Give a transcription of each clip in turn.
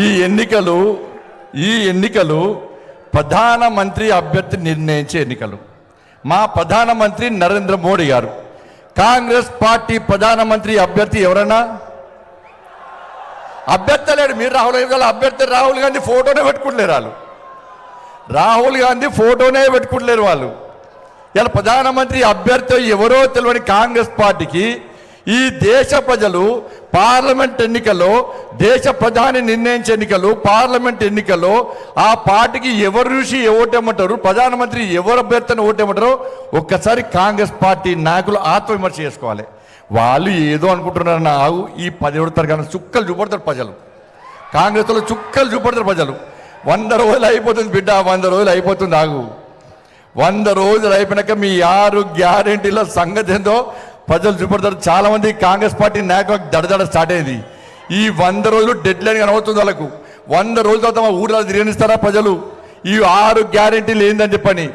ఈ ఎన్నికలు ప్రధానమంత్రి అభ్యర్థి నిర్ణయించే ఎన్నికలు. మా ప్రధానమంత్రి నరేంద్ర మోడీ గారు. కాంగ్రెస్ పార్టీ ప్రధానమంత్రి అభ్యర్థి ఎవరన్నా అభ్యర్థి లేడు. మీరు అభ్యర్థి రాహుల్ గాంధీ ఫోటోనే పెట్టుకుంటలేరు వాళ్ళు. రాహుల్ గాంధీ ఫోటోనే పెట్టుకుంటలేరు వాళ్ళు. ఇలా ప్రధానమంత్రి అభ్యర్థి ఎవరో తెలియని కాంగ్రెస్ పార్టీకి ఈ దేశ ప్రజలు పార్లమెంట్ ఎన్నికల్లో, దేశ ప్రధాని నిర్ణయించే ఎన్నికలు, పార్లమెంట్ ఎన్నికల్లో ఆ పార్టీకి ఎవరు చూసి ఓటేమంటారు, ప్రధానమంత్రి ఎవరు అభ్యర్థిని ఓటేమంటారో ఒక్కసారి కాంగ్రెస్ పార్టీ నాయకులు ఆత్మవిమర్శ చేసుకోవాలి. వాళ్ళు ఏదో అనుకుంటున్నారు. నాకు ఈ 17 తరగతి చుక్కలు చూపడతారు ప్రజలు. కాంగ్రెస్లో చుక్కలు చూపడతారు ప్రజలు. 100 రోజులు అయిపోతుంది బిడ్డ, 100 రోజులు అయిపోతుంది. ఆగు, 100 రోజులు అయిపోయినాక మీ 6 గ్యారెంటీల సంగతి ఏందో ప్రజలు చూపడతారు. చాలా మంది కాంగ్రెస్ పార్టీ నాయకులకు దడదడ స్టార్ట్ అయింది. ఈ 100 రోజులు డెడ్ లైన్ కనబడుతుంది వాళ్ళకు. 100 రోజుల తర్వాత మా ఊళ్ళో తిరిగిస్తారా ప్రజలు ఈ 6 గ్యారెంటీలు ఏందని చెప్పని.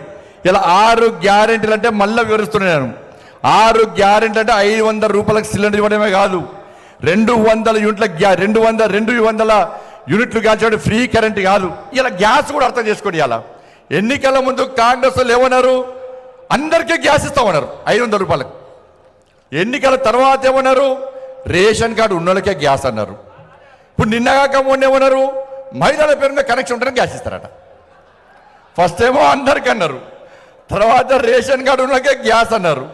ఇలా 6 గ్యారెంటీలు అంటే మళ్ళీ వివరిస్తున్నాను. 6 గ్యారెంటీ అంటే 500 రూపాయలకు సిలిండర్ ఇవ్వడమే కాదు, 200 యూనిట్లు గ్యాస్ ఇవ్వడం, ఫ్రీ కరెంట్ కాదు. ఇలా గ్యాస్ కూడా అర్థం చేసుకోండి. ఇలా ఎన్నికల ముందు కాంగ్రెస్ వాళ్ళు ఏమన్నారు, అందరికీ గ్యాస్ ఇస్తామన్నారు 500 రూపాయలకు. ఎన్నికల తర్వాత ఏమన్నారు, రేషన్ కార్డు ఉన్నోళ్ళకే గ్యాస్ అన్నారు. ఇప్పుడు నిన్నగాక మొన్న ఏమన్నారు, మహిళల పేరు మీద కనెక్షన్ ఉంటేనే గ్యాస్ ఇస్తారట. ఫస్ట్ ఏమో అందరికీ అన్నారు, తర్వాత రేషన్ కార్డు ఉన్నకే గ్యాస్ అన్నారు.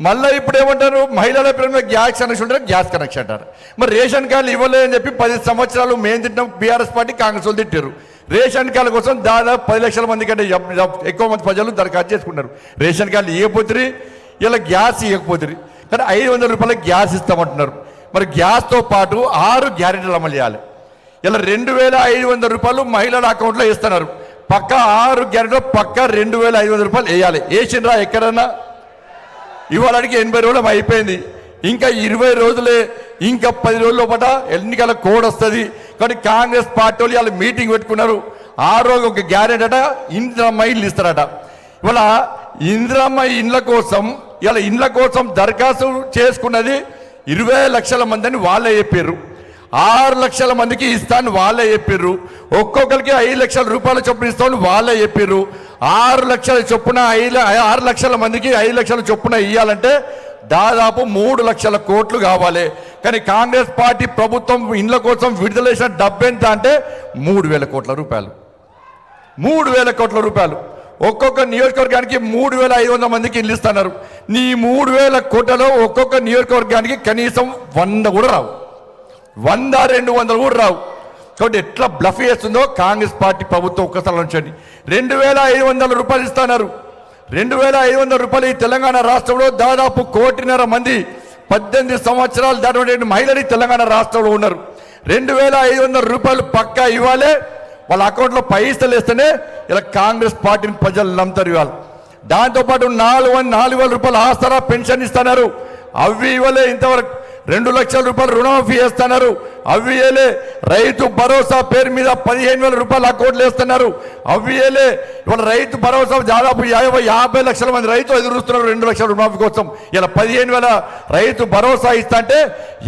మళ్ళీ ఇప్పుడు ఏమంటారు, మహిళల పేరు మీద గ్యాస్ కనెక్షన్ ఉంటే గ్యాస్ కనెక్షన్ అంటారు. మరి రేషన్ కార్డులు ఇవ్వలేదని చెప్పి 10 సంవత్సరాలు మేము తింటాం, బీఆర్ఎస్ పార్టీ కాంగ్రెస్ వాళ్ళు తిట్టారు. రేషన్ కార్డుల కోసం దాదాపు 10 లక్షల మంది కంటే ఎక్కువ మంది ప్రజలు దరఖాస్తు చేసుకున్నారు. రేషన్ కార్డులు ఇవ్వకపోతే ఇలా గ్యాస్ ఇవ్వకపోతే, కానీ 500 రూపాయలకి గ్యాస్ ఇస్తామంటున్నారు. మరి గ్యాస్తో పాటు 6 గ్యారెంటీలు అమలు చేయాలి. ఇలా 2500 రూపాయలు మహిళల అకౌంట్లో ఇస్తున్నారు. పక్క 6 గ్యారెంటీలో పక్క 2500 రూపాయలు వేయాలి. వేసిండ్రా ఎక్కడన్నా? ఇవాళకి 80 రోజులు అయిపోయింది. ఇంకా 20 రోజులే, ఇంకా 10 రోజుల లోపల ఎన్నికల కోడ్ వస్తుంది. కానీ కాంగ్రెస్ పార్టీ వాళ్ళు ఇవాళ మీటింగ్ పెట్టుకున్నారు. 6 రోజు ఒక గ్యారెంటీ అట, ఇందిరమ్మ ఇల్లు ఇస్తారట. ఇవాళ ఇందిరమ్మ ఇండ్ల కోసం దరఖాస్తు చేసుకున్నది 20 లక్షల మంది అని వాళ్ళే చెప్పారు. 6 లక్షల మందికి ఇస్తాను వాళ్ళే చెప్పారు. ఒక్కొక్కరికి 5 లక్షల రూపాయల చొప్పున ఇస్తామని వాళ్ళే చెప్పారు. 6 లక్షల చొప్పున 6 లక్షల మందికి 5 లక్షల చొప్పున ఇవ్వాలంటే దాదాపు 3 లక్షల కోట్లు కావాలి. కానీ కాంగ్రెస్ పార్టీ ప్రభుత్వం ఇండ్ల కోసం విడుదల చేసిన డబ్బు ఎంత అంటే 3,000 కోట్ల రూపాయలు. 3,000 కోట్ల రూపాయలు. ఒక్కొక్క నియోజకవర్గానికి 3,500 మందికి ఇల్లు ఇస్తున్నారు. నీ 3,000 కోట్లలో ఒక్కొక్క నియోజకవర్గానికి కనీసం 100 కూడా రావు, 100-200 కూడా రావు. కాబట్టి ఎట్లా బ్లఫ్ చేస్తుందో కాంగ్రెస్ పార్టీ ప్రభుత్వం ఒక్కసారి ఉంచండి. 2,500 రూపాయలు ఇస్తున్నారు. 2,500 రూపాయలు ఈ తెలంగాణ రాష్ట్రంలో దాదాపు 1,500,000 మంది 18 సంవత్సరాలు దాటి మహిళలు తెలంగాణ రాష్ట్రంలో ఉన్నారు. 2,500 రూపాయలు పక్కా ఇవ్వాలి. వాళ్ళ అకౌంట్లో పైసలు వేస్తేనే ఇలా కాంగ్రెస్ పార్టీని ప్రజలు నమ్ముతారు. ఇవాళ దాంతోపాటు 4,000 రూపాయలు ఆసరా పెన్షన్ ఇస్తున్నారు. అవి ఇవ్వలే ఇంతవరకు. 2 లక్షల రూపాయలు రుణమాఫీ చేస్తున్నారు. అవి ఇవ్వలే. రైతు భరోసా పేరు మీద 15,000 రూపాయలు అకౌంట్లు వేస్తున్నారు. అవి ఇవ్వలే. ఇవాళ రైతు భరోసా దాదాపు 50 లక్షల మంది రైతులు ఎదురుస్తున్నారు 2 లక్షల రుణమాఫీ కోసం. ఇలా 15,000 రైతు భరోసా ఇస్తా అంటే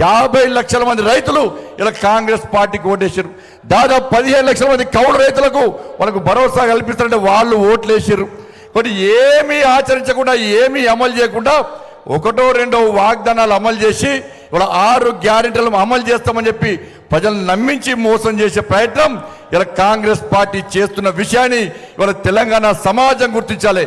50 లక్షల మంది రైతులు ఇలా కాంగ్రెస్ పార్టీకి ఓటేసారు. దాదాపు 15 లక్షల మంది కౌలు రైతులకు వాళ్ళకు భరోసా కల్పిస్తారంటే వాళ్ళు ఓట్లు వేసారు. కాబట్టి ఏమీ ఆచరించకుండా, ఏమీ అమలు చేయకుండా 1-2 వాగ్దానాలు అమలు చేసి ఇవాళ 6 గ్యారెంటీలు అమలు చేస్తామని చెప్పి ప్రజలను నమ్మించి మోసం చేసే ప్రయత్నం ఇలా కాంగ్రెస్ పార్టీ చేస్తున్న విషయాన్ని ఇవాళ తెలంగాణ సమాజం గుర్తించాలి.